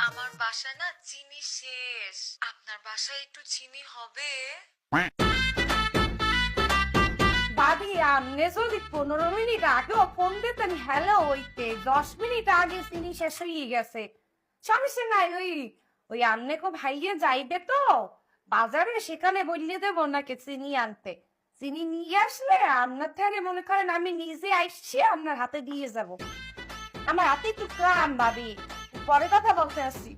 আমার বাসা না চিনি শেষ, আপনার বাসায় একটু চিনি হবে? ভাবি আপনি যদি 15 মিনিট আগেও ফোন দিতেন হ্যালো হইতে 10 মিনিট আগে চিনি শেষ হয়ে গেছে। সমস্যা নাই, ওই ওই আপনি কো ভাইয়া যাইবে তো বাজারে, সেখানে বললে দেবো নাকি চিনি আনতে। চিনি নিয়ে আসলে আপনার থেকে মনে করেন আমি নিজে আসছি আপনার হাতে দিয়ে যাব। আমার হাতে একটু কাম ভাবি, পরে কথা বলতে আসছি,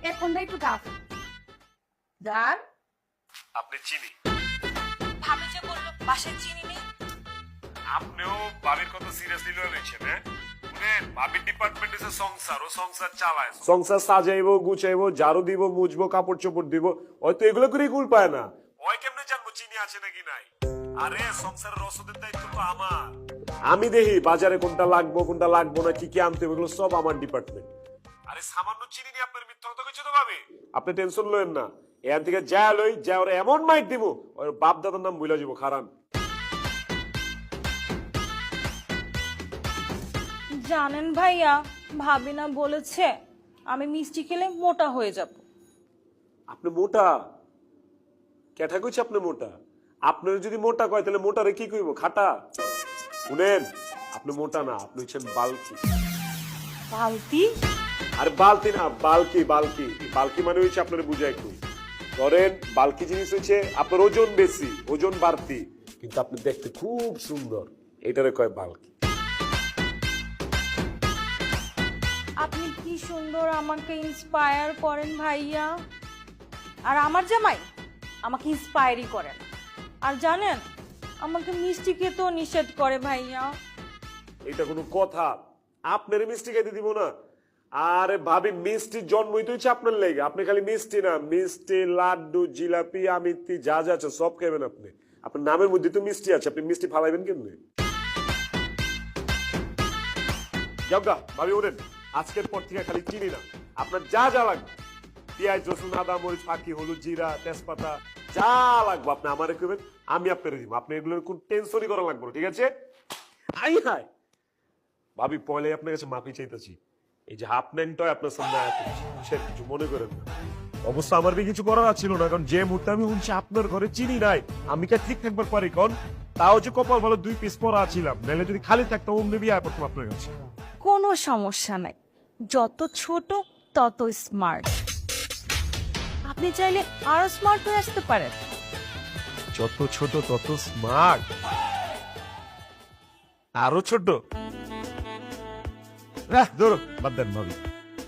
এখন একটু কাজ যান। আপনি চিনি, ভাবি যে বললো বাসায় চিনি নেই। আপনিও ভাবির কথা সিরিয়াসলি লয়ে লইছেন? হ্যাঁ, শুনেন, ভাবির ডিপার্টমেন্ট হচ্ছে সংসার, ও সংসার চালায়, সংসার সাজাইবো, গুছাইবো, ঝাড়ু দিব, মুছবো, কাপড় চোপড় দিব। হয়তো এগুলো করেই কুল পায় না। ওই কেমনে জানবো চিনি আছে নাকি নাই? আরে সংসারের রসদের দায়িত্ব তো আমার। আমি দেখি বাজারে কোনটা লাগবো কোনটা লাগবো না, কি কি আনতে হবে, এগুলো সব আমার ডিপার্টমেন্ট। আরে সামান্য চিনি নিয়ে আপনার মিথ্যা কথা কইছো তো ভাবি? আপনি টেনশন লয়েন না, এখান থেকে যা লই যা ওরা এমন মাইট দিব, ওর বাপ দাদার নাম ভুলে যাবো। খারান জানেন ভাইয়া, ভাবি না বলেছে আমি মিষ্টি খেলে মোটা হয়ে যাব। আপনি মোটা কেঠা কইছে? আপনি মোটা? আপনার যদি মোটা কয় তাহলে মোটারে কি কইব? খাটা? শুনেন, আপনি মোটা না, আপনি হচ্ছেন বালকি। বালতি? আর বালতি না, বালকি। বালকি বালকি মানে হচ্ছে আপনার বুঝাই একটু ধরেন, বালকি জিনিস হচ্ছে আপনার ওজন বেশি, ওজন বাড়তি, কিন্তু আপনি দেখতে খুব সুন্দর, এটারে কয় বালকি। আপনি কি সুন্দর আমাকে ইন্সপায়ার করেন ভাইয়া। আর আমার জামাই আমাকে ইন্সপায়ারই করে না। আর জানেন, আমাকে মিষ্টি খেতেও নিষেধ করে ভাইয়া। এটা কোনো কথা? আপনার মিষ্টি খাইতে দিব না? আরে ভাবি, মিষ্টির জন্মই তো হচ্ছে আপনার লেগে। আপনি খালি মিষ্টি না, মিষ্টি, লাড্ডু, জিলাপি, আমিত্তি যা যা আছে সব খাবেন আপনি। আপনার নামের মধ্যে তো মিষ্টি আছে, আপনি মিষ্টি ফালাইবেন কেমনে? যাওগা ভাবি, ওরেন, আজকের পর থেকে খালি চিনি না, আপনার যা যা লাগবে, পেঁয়াজ, রসুন, আদা, মরিচ, ফাঁকি, হলুদ, জিরা, তেজপাতা যা লাগবে আপনি আমারে কইবেন, আমি আপনারে দিব। আপনি এগুলোর কোন টেনশনই করা লাগবে না, ঠিক আছে? আই হাই ভাবি, পয়লাই আপনার কাছে মাফি চাইতেছি। এই যে হাফ ন্যাংটাই আপনার সামনে আয়া করছি, সে কিছু মনে করেন না। অবশ্য আমার বি কিছু করার ছিল না, কারণ যে মুহূর্তে আমি শুনছি আপনার ঘরে চিনি নাই, আমি কে ঠিক থাকবার পারি? কোন তাও যে কপাল ভালো 2 পিস পরা ছিলাম, নাহলে যদি খালি থাকতাম অমনি বিয়ে করতাম আপনার কাছে। কোনো সমস্যা নাই, যত ছোট তত স্মার্ট। আপনি চাইলে আরো স্মার্ট হয়ে আসতে পারেন। যত ছোট তত স্মার্ট? আরো ছোট? ধরো বাদ দেন ভাবি।